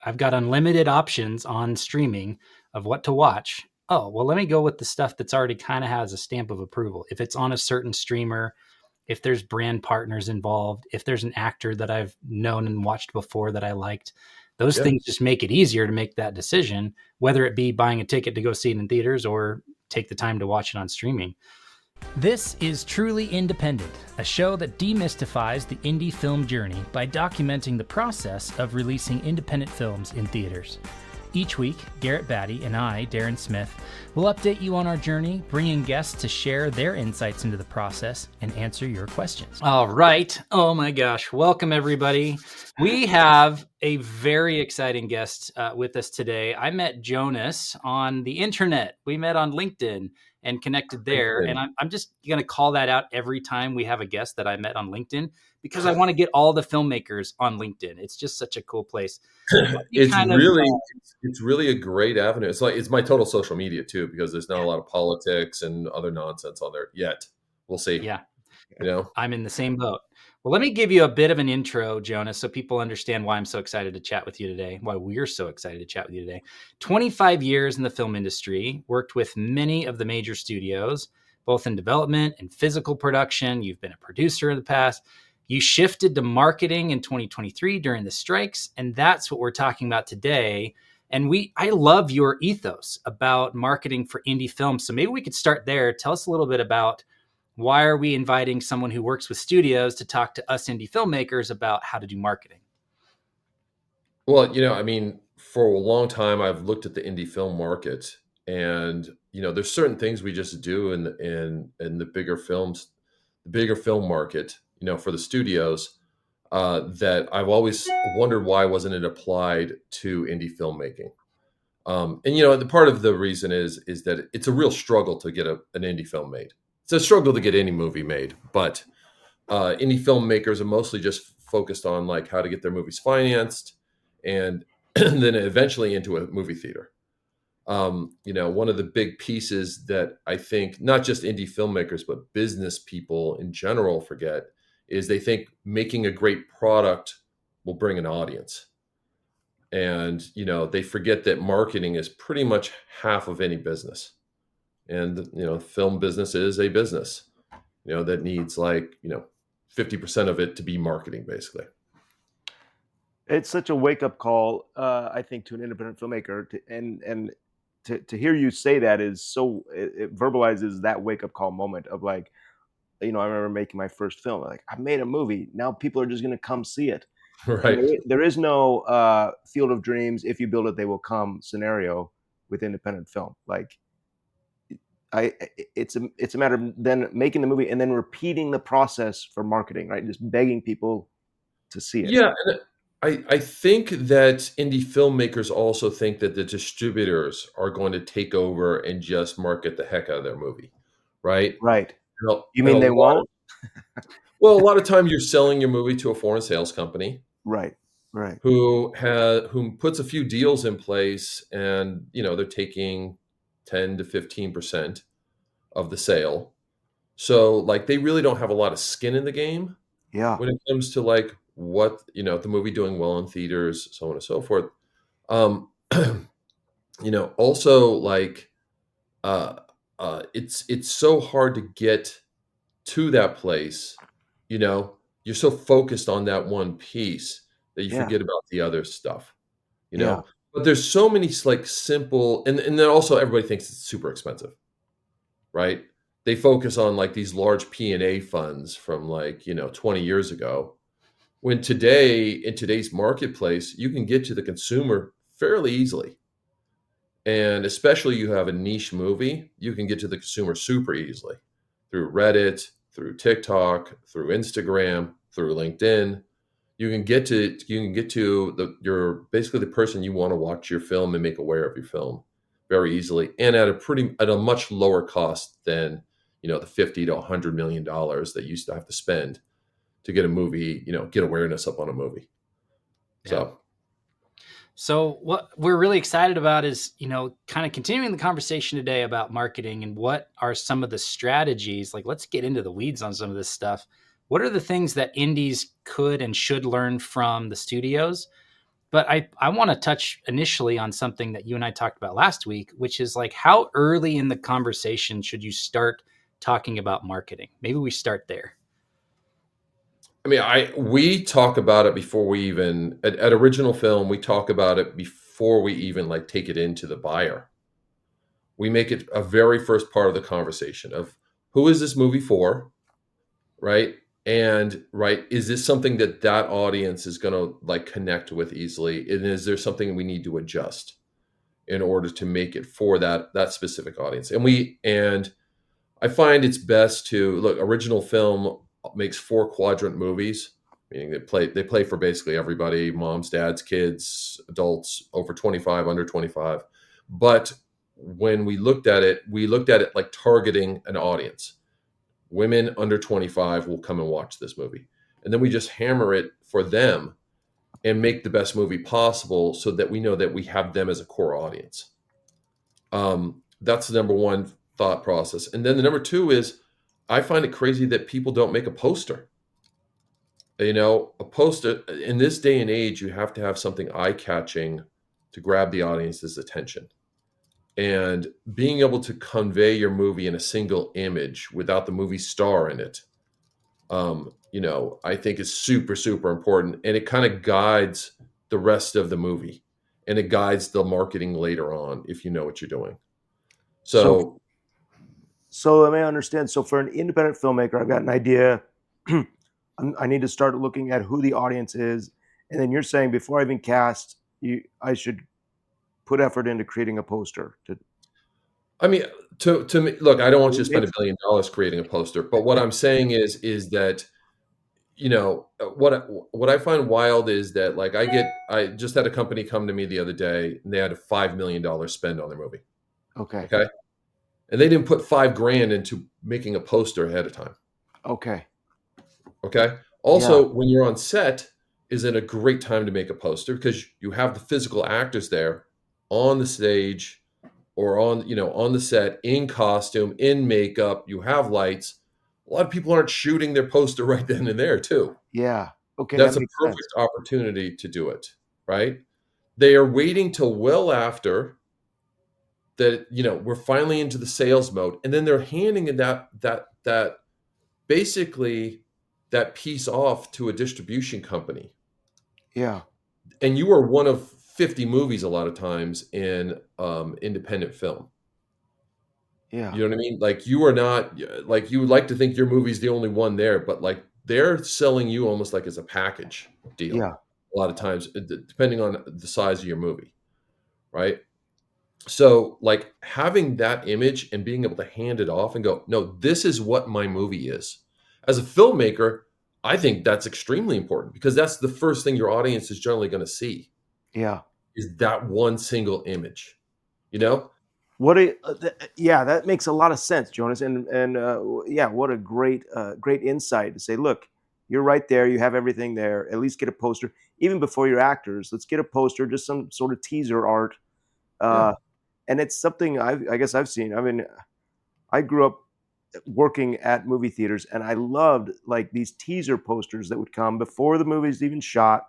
I've got unlimited options on streaming of what to watch. Oh, well, let me go with the stuff that's already kind of has a stamp of approval. If it's on a certain streamer, if there's brand partners involved, if there's an actor that I've known and watched before that I liked, those things just make it easier to make that decision, whether it be buying a ticket to go see it in theaters or take the time to watch it on streaming. This is Truly Independent, a show that demystifies the indie film journey by documenting the process of releasing independent films in theaters. Each week, Garrett Batty and I, Darren Smith, will update you on our journey, bringing guests to share their insights into the process and answer your questions. All right. Oh my gosh. Welcome, everybody. We have a very exciting guest with us today. I met Jonas on the internet. We met on LinkedIn and connected there. And I'm just going to call that out every time we have a guest that I met on LinkedIn, because I want to get all the filmmakers on LinkedIn. It's just such a cool place. It's really a great avenue. It's my total social media too, because there's not a lot of politics and other nonsense on there yet. We'll see. Yeah. I'm in the same boat. Well, let me give you a bit of an intro, Jonas, so people understand why I'm so excited to chat with you today, why we're so excited to chat with you today. 25 years in the film industry, worked with many of the major studios, both in development and physical production. You've been a producer in the past. You shifted to marketing in 2023 during the strikes, and that's what we're talking about today. And I love your ethos about marketing for indie films. So maybe we could start there. Tell us a little bit about why are we inviting someone who works with studios to talk to us indie filmmakers about how to do marketing? Well, for a long time, I've looked at the indie film market, and, there's certain things we just do in the bigger films, the bigger film market, for the studios, that I've always wondered why wasn't it applied to indie filmmaking. The part of the reason is that it's a real struggle to get an indie film made. It's a struggle to get any movie made, but indie filmmakers are mostly just focused on like how to get their movies financed and then eventually into a movie theater. One of the big pieces that I think not just indie filmmakers, but business people in general forget is they think making a great product will bring an audience. And, they forget that marketing is pretty much half of any business. And, film business is a business, that needs 50% of it to be marketing, basically. It's such a wake-up call, I think, to an independent filmmaker. To hear you say that is so, it verbalizes that wake-up call moment of I remember making my first film. I made a movie. Now people are just going to come see it. Right. There is no field of dreams. If you build it, they will come scenario with independent film. It's a matter of then making the movie and then repeating the process for marketing, right? Just begging people to see it. Yeah. And I think that indie filmmakers also think that the distributors are going to take over and just market the heck out of their movie. Right. Right. You mean they won't? Well, a lot of times you're selling your movie to a foreign sales company. Right. Who puts a few deals in place, and they're taking 10 to 15% of the sale. So they really don't have a lot of skin in the game. Yeah. When it comes to what the movie doing well in theaters, so on and so forth. It's so hard to get to that place. You're so focused on that one piece that you forget about the other stuff, but there's so many simple, and then also everybody thinks it's super expensive, right? They focus on these large P&A funds from 20 years ago, when in today's marketplace, you can get to the consumer fairly easily. And especially you have a niche movie, you can get to the consumer super easily through Reddit, through TikTok, through Instagram, through LinkedIn. You can get to you're basically the person you want to watch your film and make aware of your film very easily, and at a much lower cost than the $50 to $100 million that you used to have to spend to get a movie, get awareness up on a movie. Yeah. So what we're really excited about is, kind of continuing the conversation today about marketing and what are some of the strategies. Let's get into the weeds on some of this stuff. What are the things that indies could and should learn from the studios? But I want to touch initially on something that you and I talked about last week, which is like, how early in the conversation should you start talking about marketing? Maybe we start there. I mean, we talk about it before we even at Original Film. We talk about it before we even like take it into the buyer. We make it a very first part of the conversation of who is this movie for, right? And right, is this something that audience is going to like connect with easily? And is there something we need to adjust in order to make it for that specific audience? And I find it's best to look. Original Film makes 4-quadrant movies, meaning they play for basically everybody: moms, dads, kids, adults, over 25, under 25. But when we looked at it like targeting an audience. Women under 25 will come and watch this movie, and then we just hammer it for them and make the best movie possible, so that we know that we have them as a core audience. That's the number one thought process. And then the number two is, I find it crazy that people don't make a poster. A poster in this day and age, you have to have something eye-catching to grab the audience's attention. And being able to convey your movie in a single image without the movie star in it, I think is super, super important. And it kind of guides the rest of the movie, and it guides the marketing later on if you know what you're doing. So let me understand. So for an independent filmmaker, I've got an idea. I need to start looking at who the audience is. And then you're saying before I even cast, I should put effort into creating a poster. I mean, to me, look, I don't want you to spend $1 billion creating a poster, but what I'm saying is that, what I find wild is that, like, I just had a company come to me the other day, and they had a $5 million spend on their movie. Okay. And they didn't put $5,000 into making a poster ahead of time. Okay. Also, when you're on set, isn't a great time to make a poster, because you have the physical actors there on the stage or on the set, in costume, in makeup, you have lights. A lot of people aren't shooting their poster right then and there too. Yeah. Okay. That's a perfect opportunity to do it, right? They are waiting till well after that, we're finally into the sales mode, and then they're handing that basically that piece off to a distribution company. Yeah. And you are one of 50 movies a lot of times in independent film. Yeah. You know what I mean? Like, you are not, like, you would like to think your movie's the only one there, but like, they're selling you almost like as a package deal. Yeah. A lot of times, depending on the size of your movie, right? So, like, having that image and being able to hand it off and go, no, this is what my movie is. As a filmmaker, I think that's extremely important, because that's the first thing your audience is generally going to see. Yeah. Is that one single image, that makes a lot of sense, Jonas. And what a great insight to say, look, you're right there. You have everything there. At least get a poster, even before your actors. Let's get a poster, just some sort of teaser art. And it's something I guess I've seen. I mean, I grew up working at movie theaters, and I loved like these teaser posters that would come before the movie's even shot,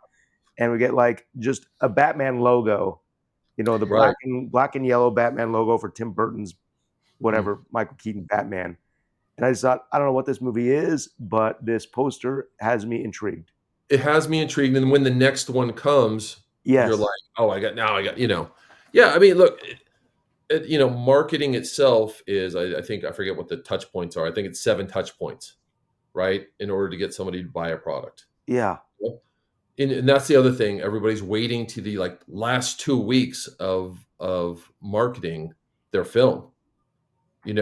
and we get like just a Batman logo, the black and yellow Batman logo for Tim Burton's whatever, Michael Keaton Batman. And I just thought, I don't know what this movie is, but this poster has me intrigued. It has me intrigued, and when the next one comes, you're like, oh, I got. Yeah, I mean, look, marketing itself is, I think, I forget what the touch points are. I think it's 7 touch points, right? In order to get somebody to buy a product. Yeah. And that's the other thing. Everybody's waiting to the last 2 weeks of marketing their film. When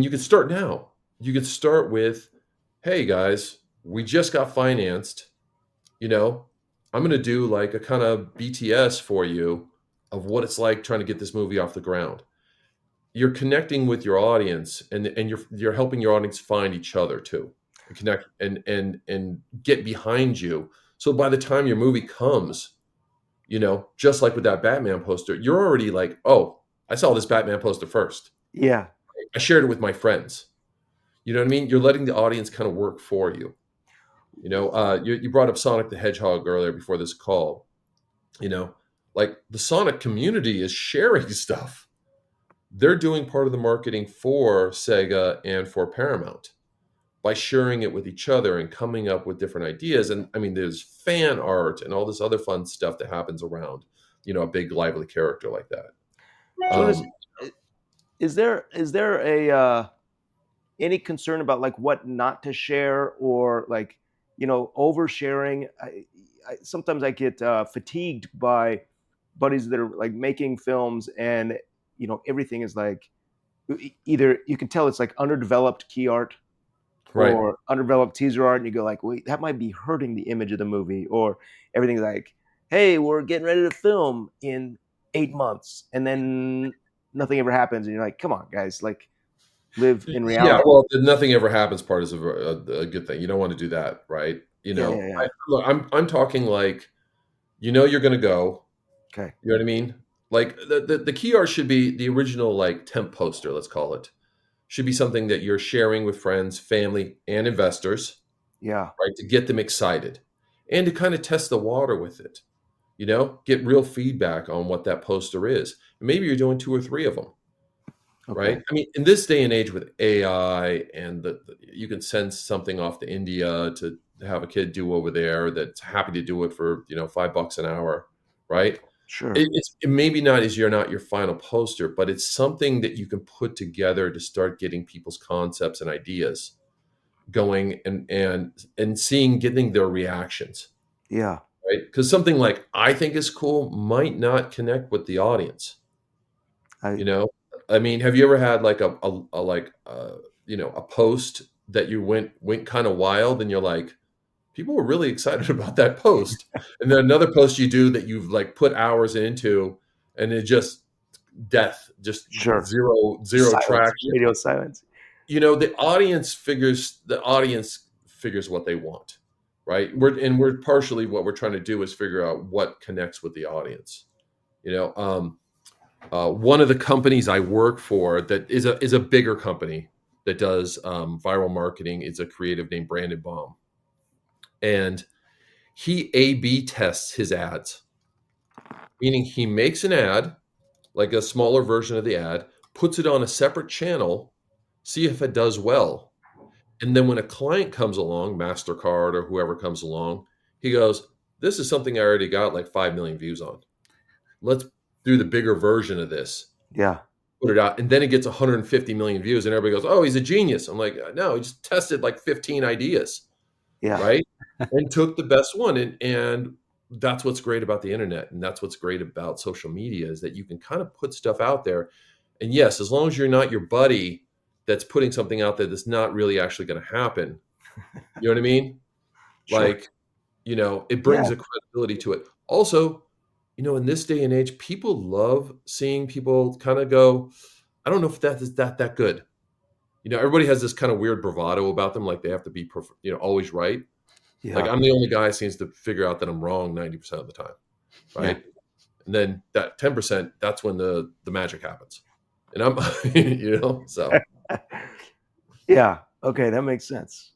you can start now. You can start with, hey guys, we just got financed. I'm going to do like a kind of BTS for you of what it's like trying to get this movie off the ground. You're connecting with your audience, and you're helping your audience find each other too, and connect and get behind you. So by the time your movie comes, just like with that Batman poster, you're already like, oh, I saw this Batman poster first. Yeah. I shared it with my friends. You know what I mean? You're letting the audience kind of work for you. You brought up Sonic the Hedgehog earlier before this call. Like the Sonic community is sharing stuff. They're doing part of the marketing for Sega and for Paramount by sharing it with each other and coming up with different ideas. And I mean, there's fan art and all this other fun stuff that happens around, a big lively character like that. Jonas, Um, is there a any concern about like what not to share, or like oversharing? Sometimes I get fatigued by buddies that are like making films, and everything is like either you can tell it's like underdeveloped key art right. or underdeveloped teaser art, and you go like, wait, that might be hurting the image of the movie. Or everything's like, hey, we're getting ready to film in 8 months, and then nothing ever happens, and you're like, come on, guys, like live in Yeah. reality. Well, the nothing ever happens part is a good thing. You don't want to do that, right? Yeah, yeah, yeah. Look, I'm talking like, you're going to go. Okay. You know what I mean? Like the key art should be the original like temp poster, let's call it. Should be something that you're sharing with friends, family, and investors, Yeah. right? To get them excited and to kind of test the water with it. Get real feedback on what that poster is. Maybe you're doing two or three of them, Okay. right? I mean, in this day and age with AI and you can send something off to India to have a kid do over there that's happy to do it for $5 an hour, right? Sure. It maybe not is you're not your final poster, but it's something that you can put together to start getting people's concepts and ideas going and seeing getting their reactions, Yeah. right? Because something like I think is cool might not connect with the audience. I You know, I mean, have you ever had like a like a post that you went kind of wild and you're like, people were really excited about that post, and then another post you do that you've like put hours into, and it just death, just Sure. zero Silence. traction. Radio silence. The audience figures what they want, right? We're partially what we're trying to do is figure out what connects with the audience. You know, one of the companies I work for that is a bigger company that does viral marketing is a creative named Brandon Baum, and he A/B tests his ads, meaning he makes an ad, like a smaller version of the ad, puts it on a separate channel, see if it does well. And then when a client comes along, MasterCard or whoever comes along, he goes, this is something I already got like 5 million views on. Let's do the bigger version of this, Yeah. put it out. And then it gets 150 million views. And everybody goes, oh, he's a genius. I'm like, no, he just tested like 15 ideas, Yeah. right? And took the best one. And that's what's great about the internet. And that's what's great about social media is that you can kind of put stuff out there. And yes, as long as you're not your buddy that's putting something out there that's not really actually going to happen, you know what I mean? Sure. Like, it Yeah. brings a credibility to it. Also, in this day and age, people love seeing people kind of go, I don't know if that is that good. Everybody has this kind of weird bravado about them, like they have to be, always right. Like Yeah. I'm the only guy who seems to figure out that I'm wrong 90% of the time, Yeah. right? And then that 10%, that's when the magic happens. And I'm, so Yeah. Okay, that makes sense.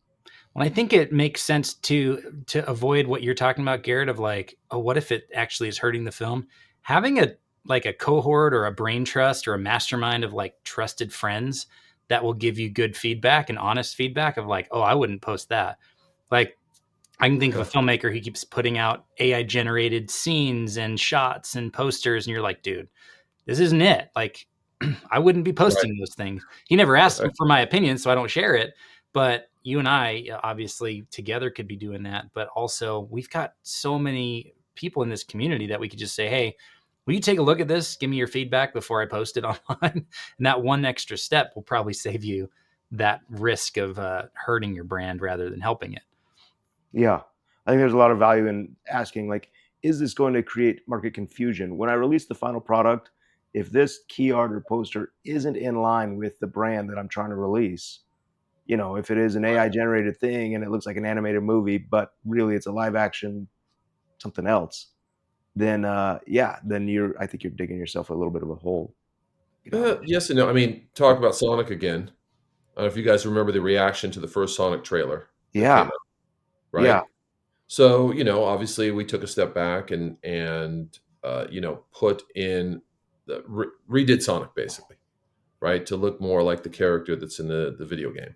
Well, I think it makes sense to avoid what you're talking about, Garrett, of like, oh, what if it actually is hurting the film? Having a cohort or a brain trust or a mastermind of like trusted friends that will give you good feedback and honest feedback of like, oh, I wouldn't post that. Like, I can think of a filmmaker who keeps putting out AI generated scenes and shots and posters, and you're like, dude, this isn't it. Like, I wouldn't be right, posting those things. He never asked right. for my opinion, so I don't share it. But you and I obviously together could be doing that. But also, we've got so many people in this community that we could just say, hey, will you take a look at this? Give me your feedback before I post it online. And that one extra step will probably save you that risk of hurting your brand rather than helping it. Yeah. I think there's a lot of value in asking, like, is this going to create market confusion? When I release the final product, if this key art or poster isn't in line with the brand that I'm trying to release, if it is an AI generated thing and it looks like an animated movie, but really it's a live action something else, then I think you're digging yourself a little bit of a hole. Yes and no. I mean, talk about Sonic again. I don't know if you guys remember the reaction to the first Sonic trailer that came Yeah. out. right? Yeah. So, obviously we took a step back and put in redid Sonic basically, right? To look more like the character that's in the video game,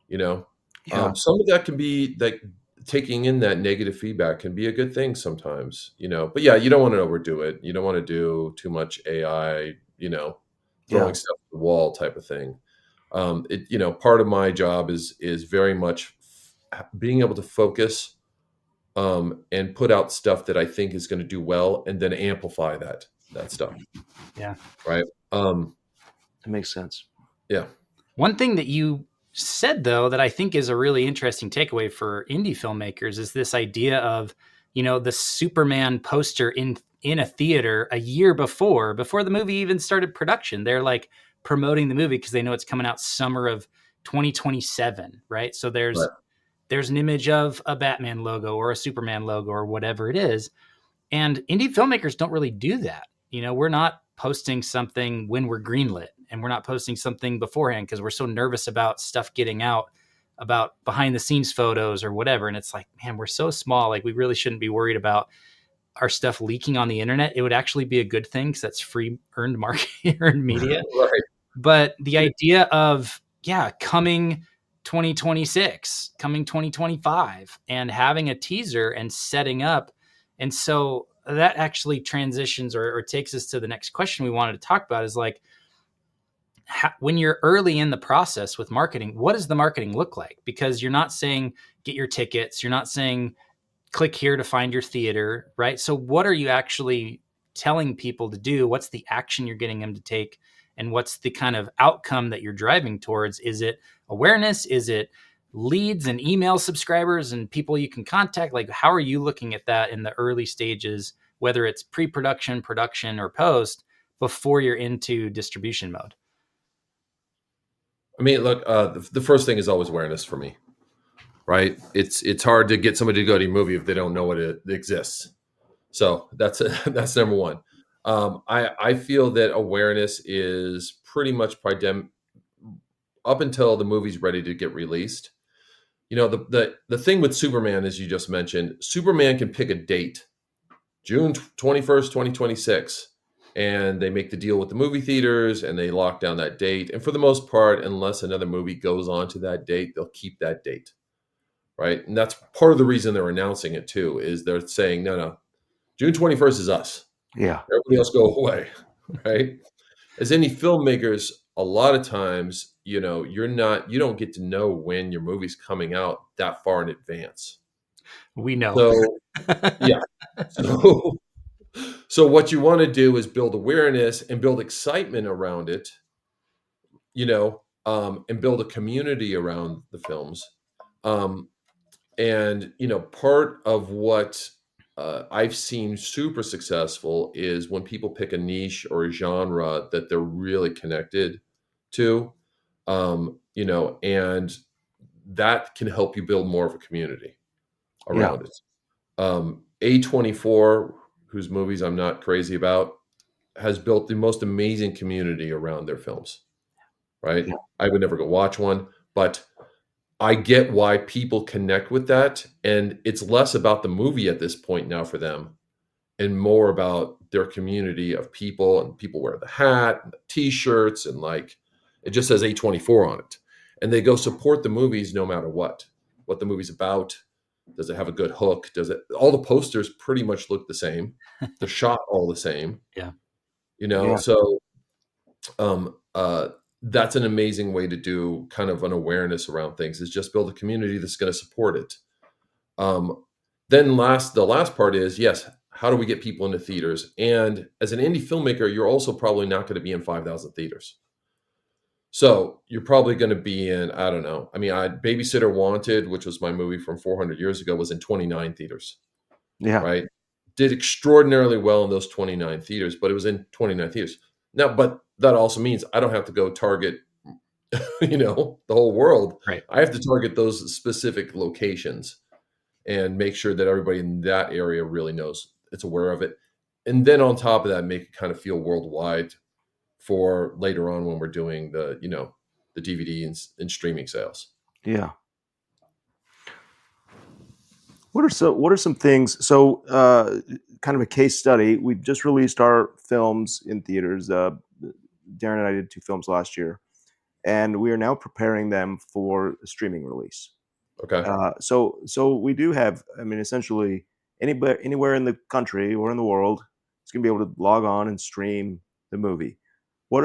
you know? Yeah. Some of that can be like taking in that negative feedback can be a good thing sometimes, but yeah, you don't want to overdo it. You don't want to do too much AI, Yeah. throwing stuff at the wall type of thing. Part of my job is very much being able to focus and put out stuff that I think is going to do well, and then amplify that stuff. Yeah. Right. That makes sense. Yeah. One thing that you said, though, that I think is a really interesting takeaway for indie filmmakers is this idea of, the Superman poster in a theater a year before the movie even started production. They're like promoting the movie because they know it's coming out summer of 2027, right? So Right. there's an image of a Batman logo or a Superman logo or whatever it is. And indie filmmakers don't really do that. We're not posting something when we're greenlit, and we're not posting something beforehand because we're so nervous about stuff getting out, about behind the scenes photos or whatever. And it's like, man, we're so small. Like, we really shouldn't be worried about our stuff leaking on the internet. It would actually be a good thing because that's free earned market, earned media. Right. But the idea of, coming 2026, coming 2025, and having a teaser and setting up. And so that actually transitions or takes us to the next question we wanted to talk about is like, when you're early in the process with marketing, what does the marketing look like? Because you're not saying get your tickets, you're not saying click here to find your theater, right? So what are you actually telling people to do? What's the action you're getting them to take? And what's the kind of outcome that you're driving towards? Is it awareness? Is it leads and email subscribers and people you can contact? Like, how are you looking at that in the early stages, whether it's pre-production, production, or post, before you're into distribution mode? I mean, look, the first thing is always awareness for me, right? It's hard to get somebody to go to a movie if they don't know it exists. So that's that's number one. I feel that awareness is pretty much up until the movie's ready to get released. The thing with Superman, as you just mentioned, Superman can pick a date, June 21st, 2026, and they make the deal with the movie theaters and they lock down that date. And for the most part, unless another movie goes on to that date, they'll keep that date, right? And that's part of the reason they're announcing it too, is they're saying, no, June 21st is us. Yeah. Everybody else go away, right? As any filmmakers, a lot of times, you don't get to know when your movie's coming out that far in advance. We know. So, yeah. So what you want to do is build awareness and build excitement around it, and build a community around the films. And part of what I've seen super successful is when people pick a niche or a genre that they're really connected to, and that can help you build more of a community Yeah. around it. A24, whose movies I'm not crazy about, has built the most amazing community around their films, right? Yeah. I would never go watch one, but I get why people connect with that. And it's less about the movie at this point now for them and more about their community of people, and people wear the hat and the t-shirts, and like it just says A24 on it. And they go support the movies no matter what the movie's about. Does it have a good hook? All the posters pretty much look the same. They're shot all the same. Yeah. Yeah. So that's an amazing way to do kind of an awareness around things, is just build a community that's going to support it. Then the last part is, yes, how do we get people into theaters? And as an indie filmmaker, you're also probably not going to be in 5,000 theaters. So you're probably going to be in, I don't know. I mean, Babysitter Wanted, which was my movie from 400 years ago, was in 29 theaters. Yeah. Right. Did extraordinarily well in those 29 theaters, but it was in 29 theaters. Now, but that also means I don't have to go target, the whole world. Right. I have to target those specific locations and make sure that everybody in that area really knows, it's aware of it. And then on top of that, make it kind of feel worldwide for later on when we're doing the DVD and streaming sales. Yeah. What are some things? So, kind of a case study. We've just released our films in theaters. Darren and I did 2 films last year, and we are now preparing them for a streaming release. Okay. So we do have. I mean, essentially, anywhere in the country or in the world is going to be able to log on and stream the movie. What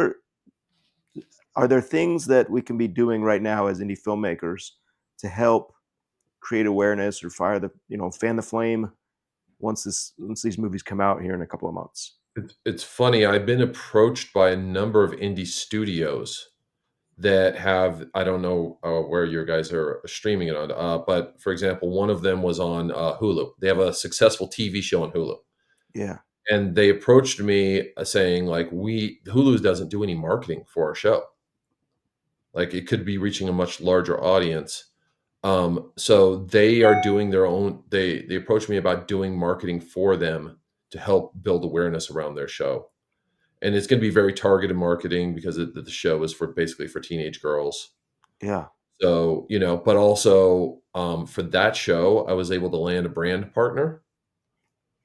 are there things that we can be doing right now as indie filmmakers to help create awareness or fan the flame once these movies come out here in a couple of months? It's funny. I've been approached by a number of indie studios that have, I don't know where your guys are streaming it on, but for example, one of them was on Hulu. They have a successful TV show on Hulu. Yeah. And they approached me saying, like, Hulu doesn't do any marketing for our show. Like, it could be reaching a much larger audience. So they are doing their own. They approached me about doing marketing for them to help build awareness around their show, and it's going to be very targeted marketing because the show is basically for teenage girls. Yeah. So but also for that show, I was able to land a brand partner,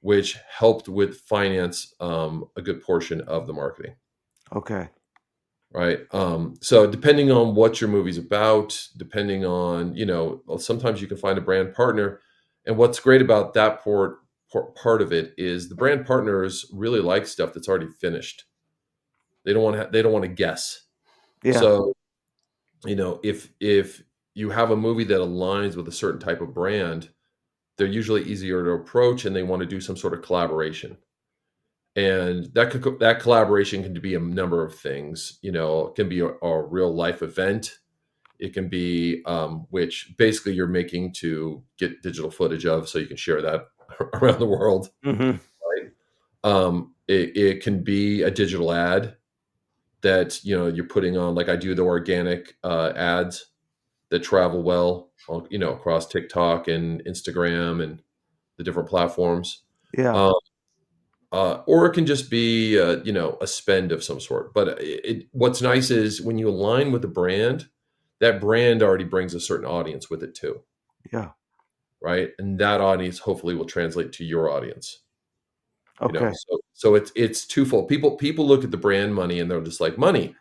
which helped with finance a good portion of the marketing. Okay. Right. So depending on what your movie's about, depending on, sometimes you can find a brand partner. And what's great about that part of it is the brand partners really like stuff that's already finished. They don't want to guess. Yeah. So, if you have a movie that aligns with a certain type of brand, they're usually easier to approach and they want to do some sort of collaboration. And that collaboration can be a number of things. It can be a real life event. It can be which basically you're making to get digital footage of, so you can share that around the world. Mm-hmm. Right? It can be a digital ad that you're putting on. Like I do the organic ads that travel well, across TikTok and Instagram and the different platforms. Yeah. Um, or it can just be, a spend of some sort. But what's nice is when you align with the brand, that brand already brings a certain audience with it too, Yeah. right? And that audience hopefully will translate to your audience. Okay. So it's twofold. People look at the brand money and they're just like money,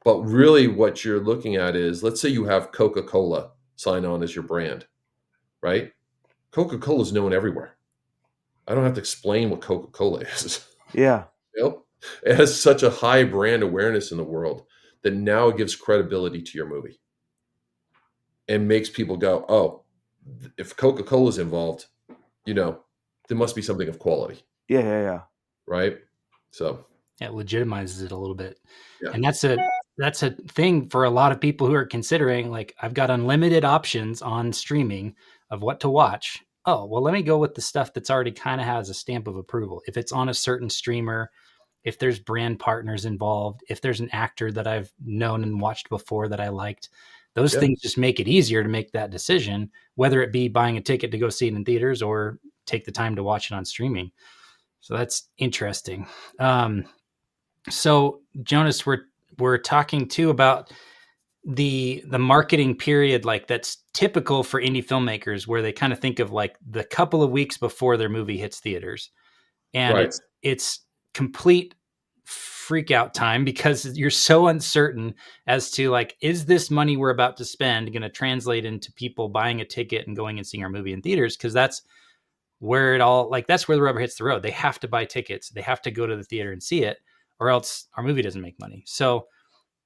but really what you're looking at is, let's say you have Coca-Cola sign on as your brand, right? Coca-Cola is known everywhere. I don't have to explain what Coca-Cola is. Yeah. It has such a high brand awareness in the world that now it gives credibility to your movie and makes people go, oh, if Coca-Cola is involved, there must be something of quality, Yeah. Yeah. Yeah. right? So It legitimizes it a little bit. yeah, And that's a thing for a lot of people who are considering, like, I've got unlimited options on streaming of what to watch. Oh, well, let me go with the stuff that's already kind of has a stamp of approval. If it's on a certain streamer, if there's brand partners involved, if there's an actor that I've known and watched before that I liked, those yeah. things just make it easier to make that decision, whether it be buying a ticket to go see it in theaters or take the time to watch it on streaming. So that's interesting. So Jonas, we're talking too about the marketing period, like that's typical for indie filmmakers, where they kind of think of like the couple of weeks before their movie hits theaters, and Right. it's complete freak out time because you're so uncertain as to, like, is this money we're about to spend going to translate into people buying a ticket and going and seeing our movie in theaters? Because that's where it all, like, that's where the rubber hits the road. They have to buy tickets, they have to go to the theater and see it, or else our movie doesn't make money. So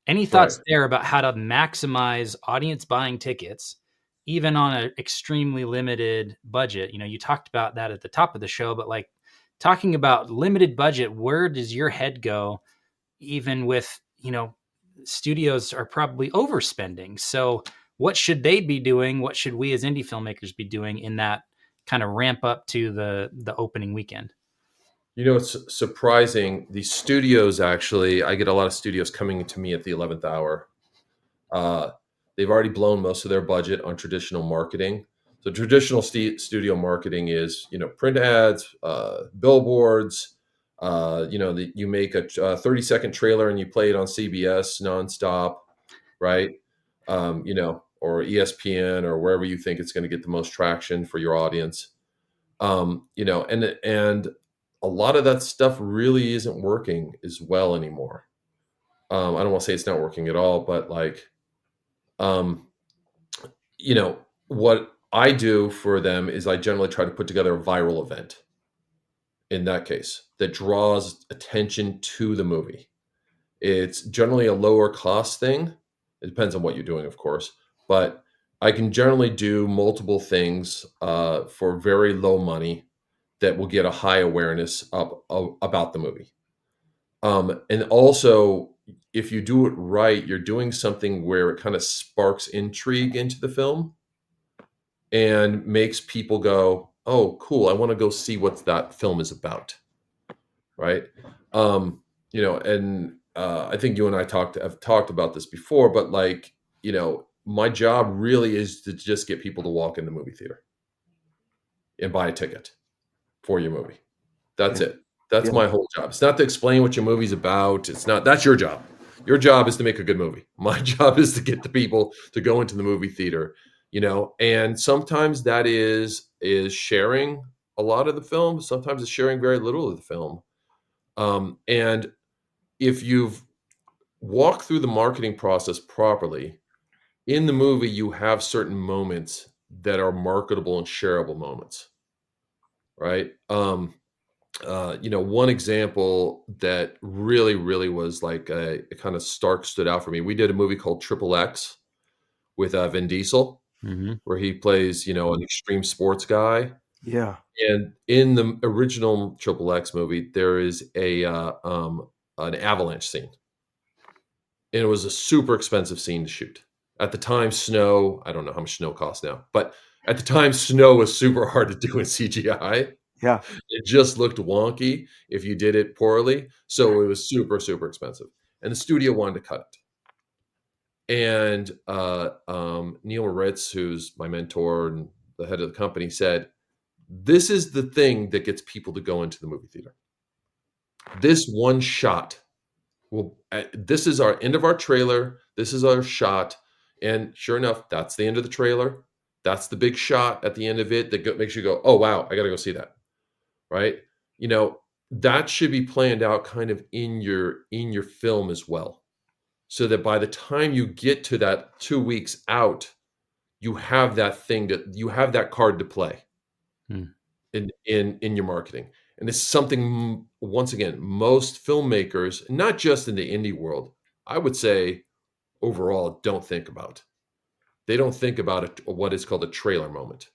any Right. thoughts there about how to maximize audience buying tickets, even on an extremely limited budget? You talked about that at the top of the show, but like, talking about limited budget, where does your head go? Even with, studios are probably overspending. So what should they be doing? What should we as indie filmmakers be doing in that kind of ramp up to the opening weekend? It's surprising. The studios, actually, I get a lot of studios coming to me at the 11th hour. Uh, they've already blown most of their budget on traditional marketing. So traditional studio marketing is, print ads, billboards. You make a 30-second trailer and you play it on CBS nonstop, right? or ESPN or wherever you think it's going to get the most traction for your audience. And a lot of that stuff really isn't working as well anymore. I don't want to say it's not working at all, but like, um, what I do for them is I generally try to put together a viral event in that case that draws attention to the movie. It's generally a lower cost thing. It depends on what you're doing, of course, but I can generally do multiple things for very low money that will get a high awareness about the movie. And also, if you do it right, you're doing something where it kind of sparks intrigue into the film and makes people go, "Oh, cool! I want to go see what that film is about." Right? And I think you and I have talked about this before, but like, my job really is to just get people to walk in the movie theater and buy a ticket for your movie. That's Yeah. it. That's Yeah. my whole job. It's not to explain what your movie's about. It's not. That's your job. Your job is to make a good movie. My job is to get the people to go into the movie theater. And sometimes that is sharing a lot of the film. Sometimes it's sharing very little of the film. And if you've walked through the marketing process properly, in the movie you have certain moments that are marketable and shareable moments, right? One example that really, really was like a kind of stark stood out for me. We did a movie called Triple X with Vin Diesel, Mm-hmm. where he plays, an extreme sports guy. Yeah. And in the original Triple X movie, there is an avalanche scene, and it was a super expensive scene to shoot. At the time, snow, I don't know how much snow costs now, but at the time, snow was super hard to do in CGI. Yeah. It just looked wonky if you did it poorly. So it was super, super expensive. And the studio wanted to cut it. And Neil Ritz, who's my mentor and the head of the company, said, "This is the thing that gets people to go into the movie theater. This one shot this is our end of our trailer. This is our shot." And sure enough, that's the end of the trailer. That's the big shot at the end of it that makes you go, "Oh, wow, I got to go see that." Right? That should be planned out kind of in your film as well. So that by the time you get to that 2 weeks out, you have that card to play Hmm. in your marketing. And it's something, once again, most filmmakers, not just in the indie world, I would say overall, don't think about. They don't think about what is called a trailer moment,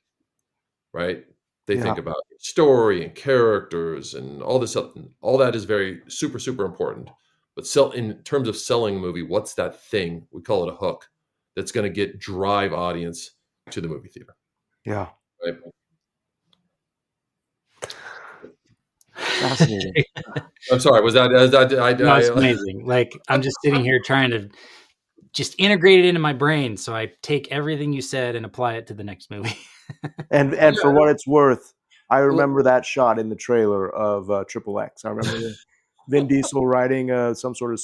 right? They Yeah. think about story and characters and all this stuff. All that is very super, super important. But in terms of selling a movie, what's that thing? We call it a hook that's going to drive audience to the movie theater. Yeah. Right? Fascinating. I'm sorry. Was that? No, it's amazing. Like, I'm just sitting here trying to just integrate it into my brain, so I take everything you said and apply it to the next movie. And for what it's worth, I remember that shot in the trailer of Triple X. I remember Vin Diesel riding some sort of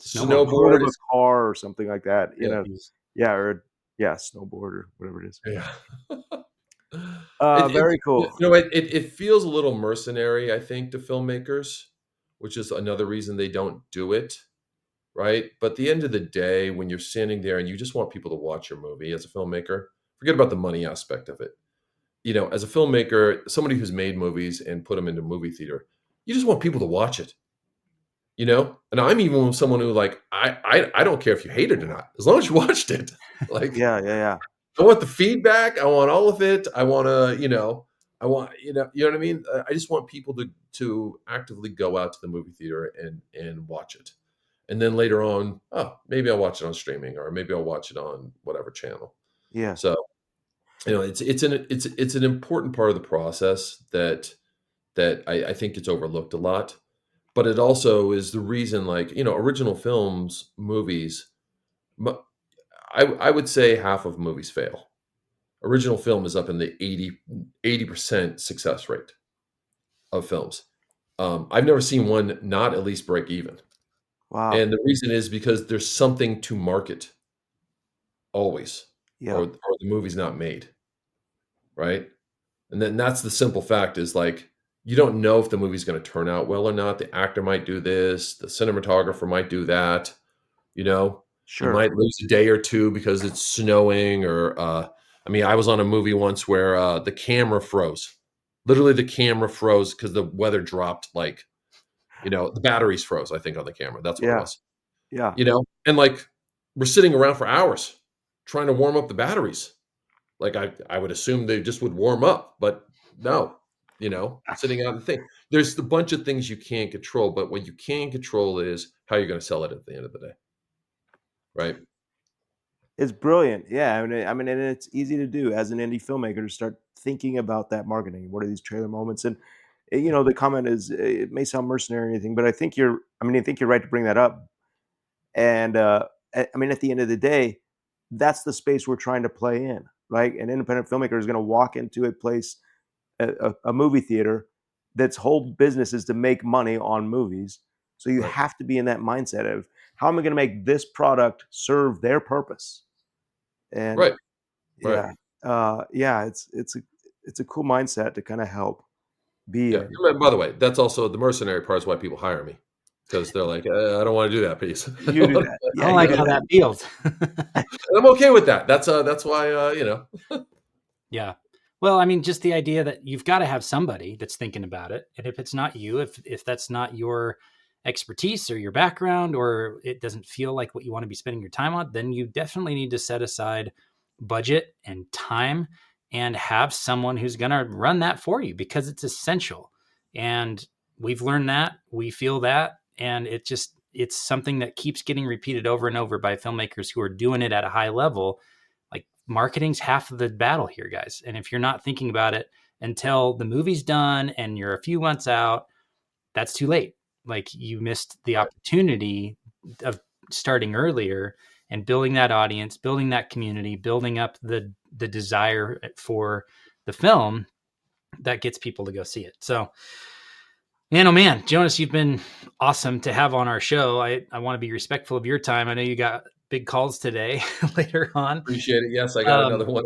snowboard of a car or something like that. Yeah. Snowboard or whatever it is. Yeah. Very cool. It feels a little mercenary, I think, to filmmakers, which is another reason they don't do it, right? But at the end of the day, when you're standing there and you just want people to watch your movie as a filmmaker, forget about the money aspect of it. As a filmmaker, somebody who's made movies and put them into a movie theater, you just want people to watch it. And I'm even someone who, like, I don't care if you hate it or not, as long as you watched it. Like, Yeah. I want the feedback. I want all of it. I want to, I want, you know what I mean? I just want people to actively go out to the movie theater and watch it. And then later on, oh, maybe I'll watch it on streaming, or maybe I'll watch it on whatever channel. Yeah. So, it's an important part of the process that I think gets overlooked a lot. But it also is the reason, like, original films, movies, I would say half of movies fail. Original film is up in the 80% success rate of films. I've never seen one not at least break even. Wow. And the reason is because there's something to market always, Yeah. or the movie's not made, right? And then that's the simple fact is like you don't know if the movie's going to turn out well or not. The actor might do this, the cinematographer might do that. You know, you Sure. might lose a day or two because it's snowing, or I mean, I was on a movie once where the camera froze. Literally, the camera froze because the weather dropped. Like, the batteries froze. I think on the camera. That's what it Yeah. was. Yeah. And like we're sitting around for hours trying to warm up the batteries. Like I would assume they just would warm up, but no, sitting out the thing. There's a bunch of things you can't control, but what you can control is how you're going to sell it at the end of the day, right? It's brilliant. Yeah. I mean, and it's easy to do as an indie filmmaker to start thinking about that marketing. What are these trailer moments? And the comment is, it may sound mercenary or anything, but I think you're right to bring that up. And I mean, at the end of the day, that's the space we're trying to play in, right? An independent filmmaker is going to walk into a place, a movie theater, that's whole business is to make money on movies. So you Right, have to be in that mindset of, how am I going to make this product serve their purpose? And right, right. yeah, yeah, it's a cool mindset to kind of help be Yeah. in. And by the way, that's also the mercenary part is why people hire me because they're like, I don't want to do that piece. You do that. I Yeah, don't you like do how that. that feels. And I'm okay with that. That's why Yeah. Well, I mean, just the idea that you've got to have somebody that's thinking about it. And if it's not you, if that's not your expertise or your background, or it doesn't feel like what you want to be spending your time on, then you definitely need to set aside budget and time and have someone who's going to run that for you, because it's essential. And we've learned that, we feel that, and it's something that keeps getting repeated over and over by filmmakers who are doing it at a high level. Like, marketing's half of the battle here, guys. And if you're not thinking about it until the movie's done and you're a few months out, that's too late. Like, you missed the right. opportunity of starting earlier and building that audience, building that community, building up the desire for the film that gets people to go see it. So, man, oh man, Jonas, you've been awesome to have on our show. I want to be respectful of your time. I know you got big calls today later on. Appreciate it. Yes, I got Um, another one.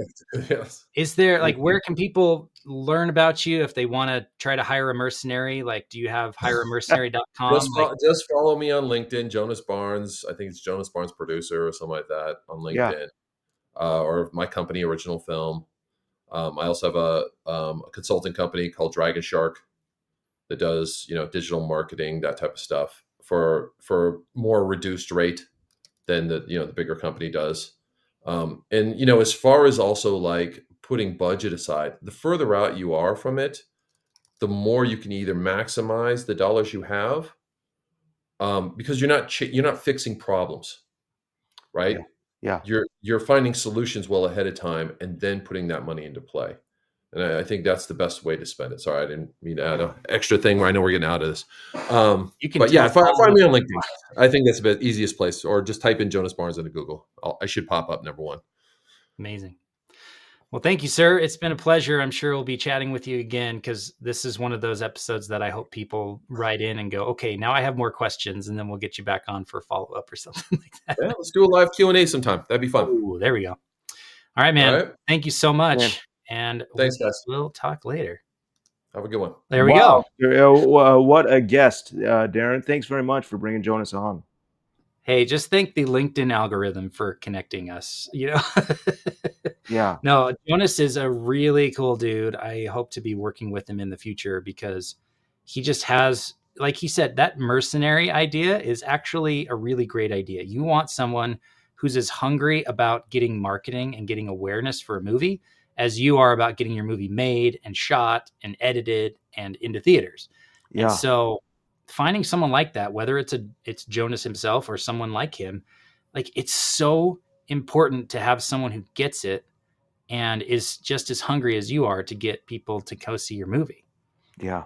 Yes. is there, like, Thank where you. can people learn about you if they want to try to hire a mercenary? Like, do you have hireamercenary.com? Like, Just follow me on LinkedIn, Jonas Barnes. I think it's Jonas Barnes Producer or something like that on Yeah. LinkedIn, or my company, Original Film. I also have a consulting company called Dragon Shark that does digital marketing, that type of stuff for more reduced rate than the bigger company does. And as far as also like putting budget aside, the further out you are from it, the more you can either maximize the dollars you have, because you're not fixing problems, Yeah. right? Yeah. You're finding solutions well ahead of time and then putting that money into play. And I think that's the best way to spend it. Sorry, I didn't mean to add an extra thing where I know we're getting out of this. you can But yeah, tell find me on LinkedIn. I think that's the easiest place, or just type in Jonas Barnes into Google. I should pop up number one. Amazing. Well, thank you, sir. It's been a pleasure. I'm sure we'll be chatting with you again, because this is one of those episodes that I hope people write in and go, okay, now I have more questions, and then we'll get you back on for a follow-up or something like that. Yeah, let's do a live Q&A sometime. That'd be fun. Oh, there we go. All right, All man. right. Thank you so Man. much. And Thanks, guys. we'll talk later. Have a good one. There we Wow. go. What a guest, Darren. Thanks very much for bringing Jonas on. Hey, just thank the LinkedIn algorithm for connecting us. Yeah. No, Jonas is a really cool dude. I hope to be working with him in the future, because he just has, like he said, that mercenary idea is actually a really great idea. You want someone who's as hungry about getting marketing and getting awareness for a movie as you are about getting your movie made and shot and edited and into theaters. And Yeah. so finding someone like that, whether it's Jonas himself or someone like him, like, it's so important to have someone who gets it and is just as hungry as you are to get people to go see your movie. Yeah.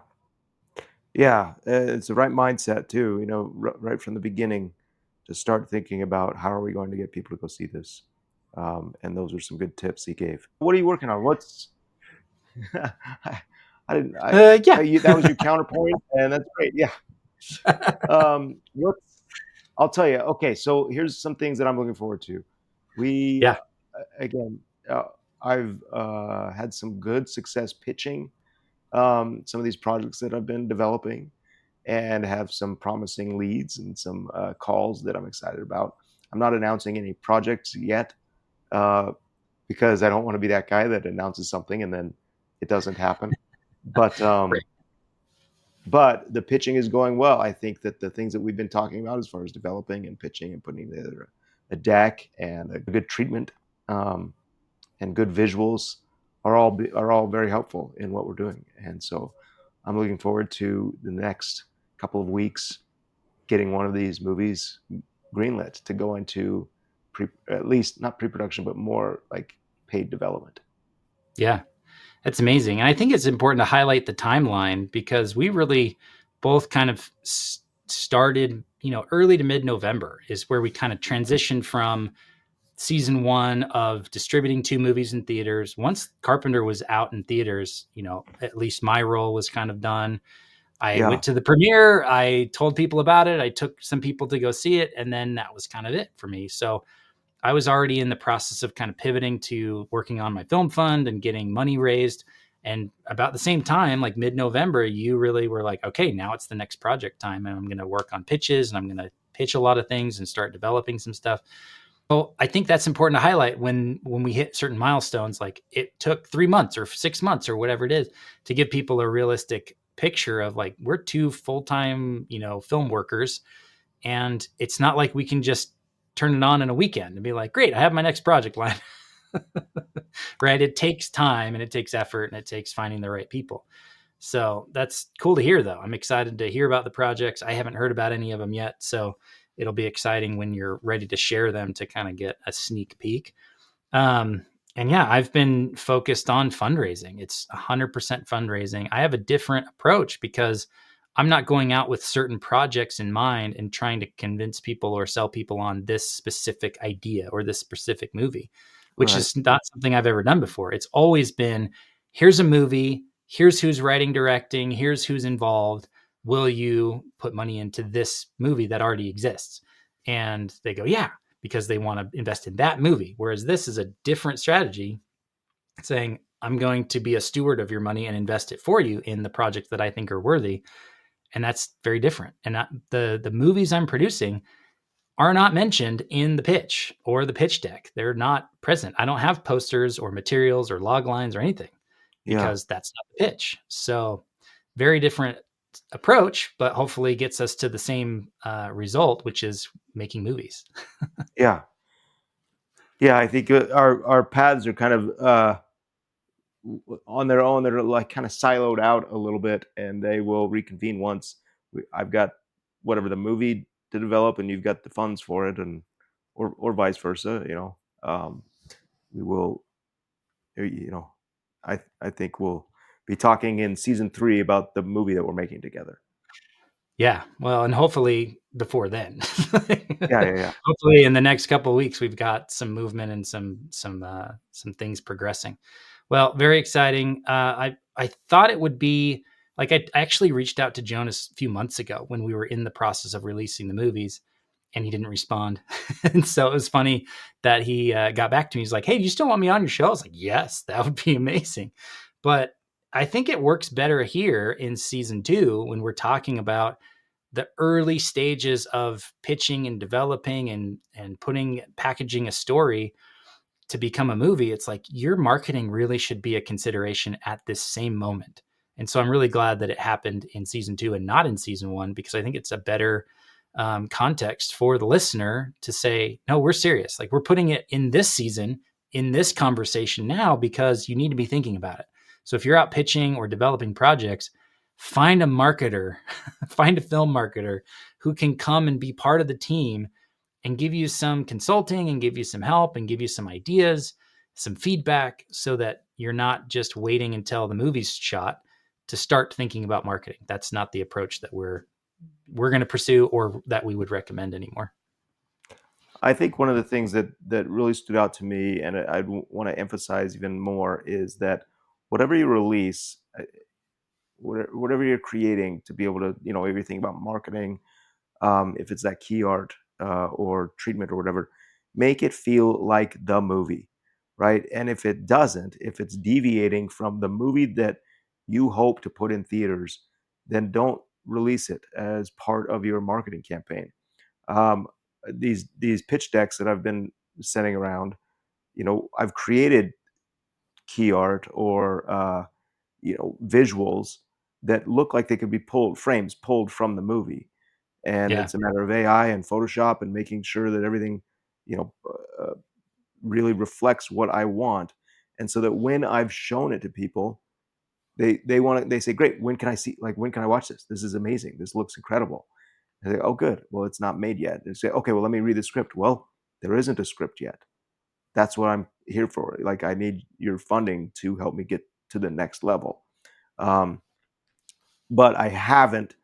Yeah. It's the right mindset too, right from the beginning, to start thinking about, how are we going to get people to go see this? And those are some good tips he gave. What are you working on? What's I didn't. Yeah. That was your counterpoint, and that's great. Yeah. What's I'll tell you. Okay, so here's some things that I'm looking forward to. We Yeah. again, I've had some good success pitching some of these projects that I've been developing, and have some promising leads and some calls that I'm excited about. I'm not announcing any projects yet uh, because I don't want to be that guy that announces something and then it doesn't happen. But Right. but the pitching is going well. I think that the things that we've been talking about as far as developing and pitching and putting together a deck and a good treatment um, and good visuals are all very helpful in what we're doing. And so I'm looking forward to the next couple of weeks getting one of these movies greenlit to go into at least not pre-production, but more like paid development. Yeah. That's amazing. And I think it's important to highlight the timeline because we really both kind of started, early to mid November is where we kind of transitioned from season one of distributing two movies in theaters. Once Carpenter was out in theaters, at least my role was kind of done. I Yeah, went to the premiere. I told people about it. I took some people to go see it. And then that was kind of it for me. So I was already in the process of kind of pivoting to working on my film fund and getting money raised. And about the same time, like mid November, you really were like, okay, now it's the next project time. And I'm going to work on pitches and I'm going to pitch a lot of things and start developing some stuff. Well, I think that's important to highlight when we hit certain milestones. Like it took 3 months or 6 months or whatever it is to give people a realistic picture of like we're two full-time, film workers, and it's not like we can just turn it on in a weekend and be like, great, I have my next project line. Right? It takes time and it takes effort and it takes finding the right people. So that's cool to hear, though. I'm excited to hear about the projects. I haven't heard about any of them yet. So it'll be exciting when you're ready to share them to kind of get a sneak peek. Um, and yeah, I've been focused on fundraising. It's 100% fundraising. I have a different approach because I'm not going out with certain projects in mind and trying to convince people or sell people on this specific idea or this specific movie, which right. is not something I've ever done before. It's always been here's a movie, here's who's writing, directing, here's who's involved. Will you put money into this movie that already exists? And they go, yeah, because they want to invest in that movie. Whereas this is a different strategy saying, I'm going to be a steward of your money and invest it for you in the projects that I think are worthy. And that's very different. And the movies I'm producing are not mentioned in the pitch or the pitch deck. They're not present. I don't have posters or materials or log lines or anything Yeah, because that's not the pitch. So very different approach, but hopefully gets us to the same result, which is making movies. yeah, yeah. I think our paths are kind of on their own. They're like kind of siloed out a little bit, and they will reconvene once I've got whatever the movie to develop, and you've got the funds for it, and or vice versa. We will. You know, I think we'll be talking in season 3 about the movie that we're making together. Yeah, well, and hopefully before then. Yeah, yeah, yeah. Hopefully in the next couple of weeks we've got some movement and some things progressing. Well, very exciting. I thought it would be like I actually reached out to Jonas a few months ago when we were in the process of releasing the movies, and he didn't respond. And so it was funny that he got back to me. He's like, "Hey, do you still want me on your show?" I was like, "Yes, that would be amazing." But I think it works better here in season 2 when we're talking about the early stages of pitching and developing and putting packaging a story to become a movie. It's like your marketing really should be a consideration at this same moment. And so I'm really glad that it happened in season 2 and not in season 1, because I think it's a better context for the listener to say, no, we're serious. Like we're putting it in this season, in this conversation now, because you need to be thinking about it. So if you're out pitching or developing projects, find a marketer, find a film marketer who can come and be part of the team and give you some consulting and give you some help and give you some ideas, some feedback, so that you're not just waiting until the movie's shot to start thinking about marketing. That's not the approach that we're going to pursue or that we would recommend anymore. I think one of the things that really stood out to me, and I'd want to emphasize even more, is that whatever you release, whatever you're creating, to be able to, everything about marketing, if it's that key art or treatment or whatever, make it feel like the movie. right? And if it doesn't, if it's deviating from the movie that you hope to put in theaters, then don't release it as part of your marketing campaign. Um, these pitch decks that I've been sending around, I've created key art or visuals that look like they could be frames pulled from the movie, and Yeah. it's a matter of AI and Photoshop and making sure that everything, you know, really reflects what I want, and so that when I've shown it to people, they say, "Great, when can I see? Like, when can I watch this? This is amazing. This looks incredible." I say, "Oh, good. Well, it's not made yet." They say, "Okay, well, let me read the script." Well, there isn't a script yet. That's what I'm here for. Like, I need your funding to help me get to the next level. Um, but I haven't,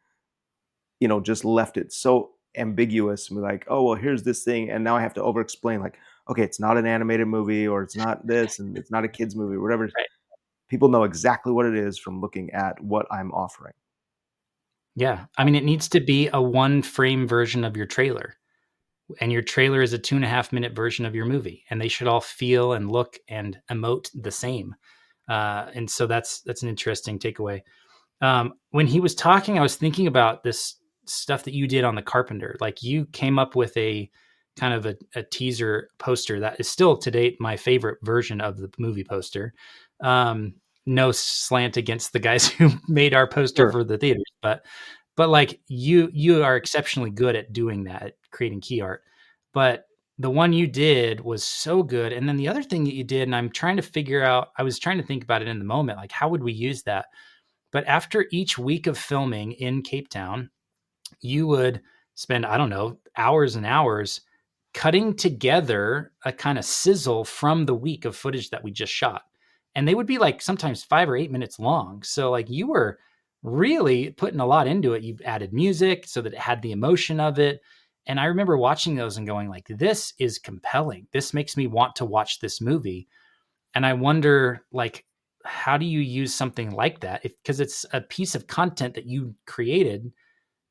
just left it so ambiguous. Like, oh, well, here's this thing, and now I have to over explain. Like, okay, it's not an animated movie, or it's not this, and it's not a kids movie, or whatever. Right. People know exactly what it is from looking at what I'm offering. Yeah. I mean, it needs to be a 1 frame version of your trailer, and your trailer is a 2.5 minute version of your movie, and they should all feel and look and emote the same. And so that's an interesting takeaway. When he was talking, I was thinking about this stuff that you did on the Carpenter. Like, you came up with a kind of a teaser poster that is still to date my favorite version of the movie poster. No slant against the guys who made our poster Sure. for the theaters, but like, you are exceptionally good at doing that, at creating key art. But the one you did was so good. And then the other thing that you did, and I'm trying to figure out, I was trying to think about it in the moment, like, how would we use that? But after each week of filming in Cape Town, you would spend, I don't know, hours and hours cutting together a kind of sizzle from the week of footage that we just shot. And they would be like sometimes 5 or 8 minutes long. So, like, you were really putting a lot into it. You added music so that it had the emotion of it. And I remember watching those and going, like, this is compelling. This makes me want to watch this movie. And I wonder, like, how do you use something like that? Because it's a piece of content that you created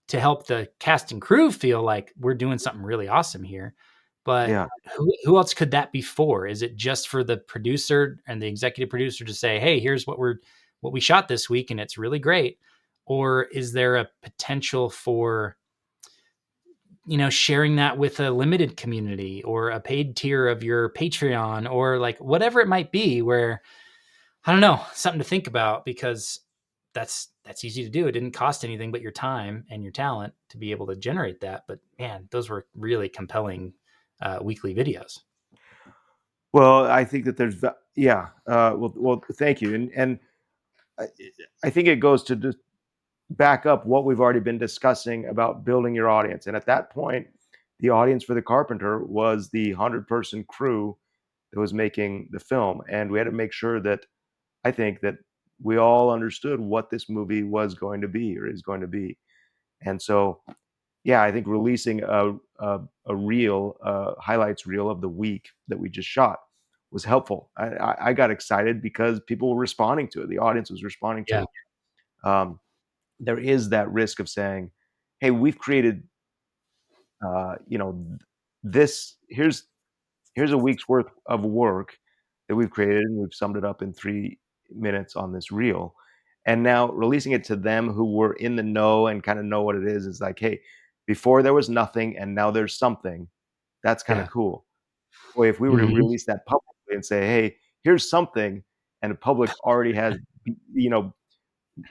to help the cast and crew feel like we're doing something really awesome here. But Yeah. who else could that be for? Is it just for the producer and the executive producer to say, "Hey, here's what we shot this week and it's really great"? Or is there a potential for, sharing that with a limited community or a paid tier of your Patreon, or like whatever it might be, where, I don't know, something to think about, because that's easy to do. It didn't cost anything but your time and your talent to be able to generate that. But man, those were really compelling weekly videos. Well, I think that yeah. Well, thank you, and I, I think it goes to just back up what we've already been discussing about building your audience. And at that point, the audience for The Carpenter was the 100-person crew that was making the film, and we had to make sure that, I think, that we all understood what this movie was going to be or is going to be. And so, yeah, I think releasing a reel, highlights reel of the week that we just shot was helpful. I got excited because people were responding to it. The audience was responding to Yeah. it. There is that risk of saying, "Hey, we've created, you know, this. Here's a week's worth of work that we've created, and we've summed it up in 3 minutes on this reel." And now releasing it to them who were in the know and kind of know what it is like, "Hey, before there was nothing, and now there's something." That's kind of Yeah. cool. Boy, if we were to Mm-hmm. release that publicly and say, "Hey, here's something," and the public already has, you know,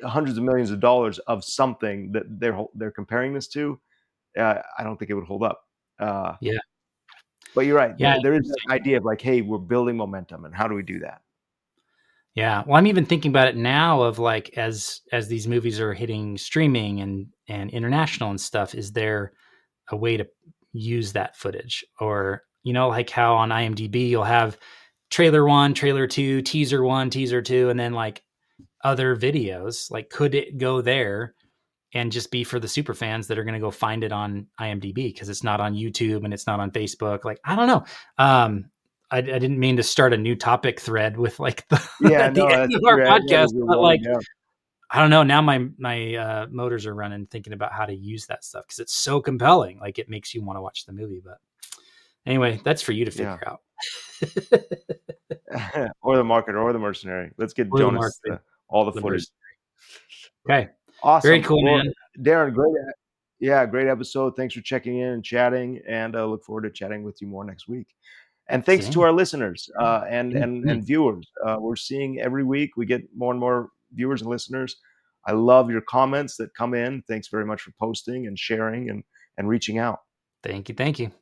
hundreds of millions of dollars of something that they're comparing this to, I don't think it would hold up. Uh, Yeah. but you're right. Yeah. There is that idea of like, hey, we're building momentum, and how do we do that? Yeah. Well, I'm even thinking about it now of, like, as these movies are hitting streaming and international and stuff, is there a way to use that footage? Or, like how on IMDb you'll have trailer 1, trailer 2, teaser 1, teaser 2, and then like other videos. Like, could it go there and just be for the super fans that are going to go find it on IMDb because it's not on YouTube and it's not on Facebook? Like, I don't know. I didn't mean to start a new topic thread with, like, Yeah, at the no, end that's of our that podcast, is your but winding like, down. I don't know. Now my motors are running thinking about how to use that stuff because it's so compelling. Like, it makes you want to watch the movie. But anyway, that's for you to Yeah. figure out. or the marketer or the mercenary. Let's get Or the Jonas marketing. all the The footage. Okay. Very Awesome. cool, Well, man. Darren, great episode. Thanks for checking in and chatting, and I look forward to chatting with you more next week. And thanks to Same. our listeners and Mhm. viewers. We're seeing every week we get more and more viewers and listeners. I love your comments that come in. Thanks very much for posting and sharing and reaching out. Thank you. Thank you.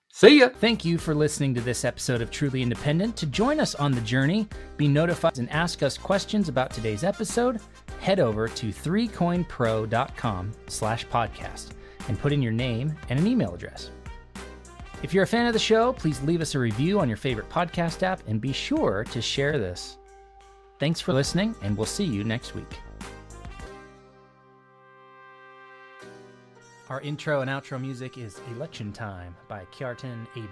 See ya. Thank you for listening to this episode of Truly Independent. To join us on the journey, be notified, and ask us questions about today's episode, head over to 3coinpro.com/podcast and put in your name and an email address. If you're a fan of the show, please leave us a review on your favorite podcast app and be sure to share this. Thanks for listening, and we'll see you next week. Our intro and outro music is Election Time by Kjartan Abel.